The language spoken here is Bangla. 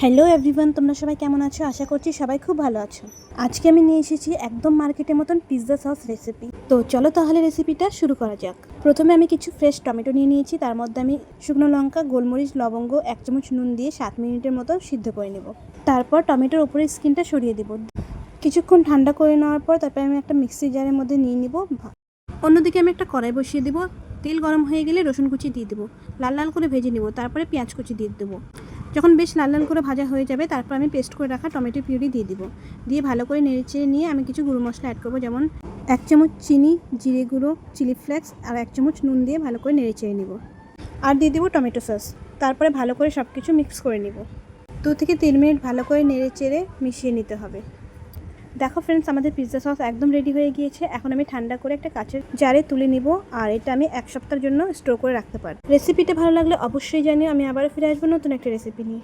হ্যালো এভরিওয়ান, তোমরা সবাই কেমন আছো? আশা করছি সবাই খুব ভালো আছো। আজকে আমি নিয়ে এসেছি একদম মার্কেটের মতন পিৎজা সস রেসিপি। তো চলো তাহলে রেসিপিটা শুরু করা যাক। প্রথমে আমি কিছু ফ্রেশ টমেটো নিয়ে নিয়েছি, তার মধ্যে আমি শুকনো লঙ্কা, গোলমরিচ, লবঙ্গ, 1 চামচ নুন দিয়ে 7 মিনিটের মতো সিদ্ধ করে নেব। তারপর টমেটোর উপরে স্কিনটা সরিয়ে দেব। কিছুক্ষণ ঠান্ডা করে নেওয়ার পর তারপর আমি একটা মিক্সি জারের মধ্যে নিয়ে নিব। অন্যদিকে আমি একটা কড়াই বসিয়ে দেব। তেল গরম হয়ে গেলে রসুন কুচি দিয়ে দেবো, লাল লাল করে ভেজে নেব। তারপরে পেঁয়াজ কুচি দিয়ে দেবো। যখন বেশ লাল লাল করে ভাজা হয়ে যাবে তারপর আমি পেস্ট করে রাখা টমেটো পিউরি দিয়ে দিব। দিয়ে ভালো করে নেড়েচেড়ে নিয়ে আমি কিছু গুঁড়ো মশলা অ্যাড করবো, যেমন 1 চামচ চিনি, জিরে গুঁড়ো, চিলি ফ্লেক্স আর 1 চামচ নুন দিয়ে ভালো করে নেড়েচেড়ে নিব। আর দিয়ে দেবো টমেটো সস। তারপরে ভালো করে সব কিছু মিক্স করে নিব। 2 থেকে 3 মিনিট ভালো করে নেড়েচেড়ে মিশিয়ে নিতে হবে। দেখো ফ্রেন্ডস, আমাদের পিৎজা সস একদম রেডি হয়ে গিয়েছে। এখন আমি ঠান্ডা করে একটা কাচের জারে তুলে নিব, আর এটা আমি 1 সপ্তাহের জন্য স্টোর করে রাখতে পারি। রেসিপিটা ভালো লাগলে অবশ্যই জানিও। আমি আবারও ফিরে আসবো নতুন একটা রেসিপি নিয়ে।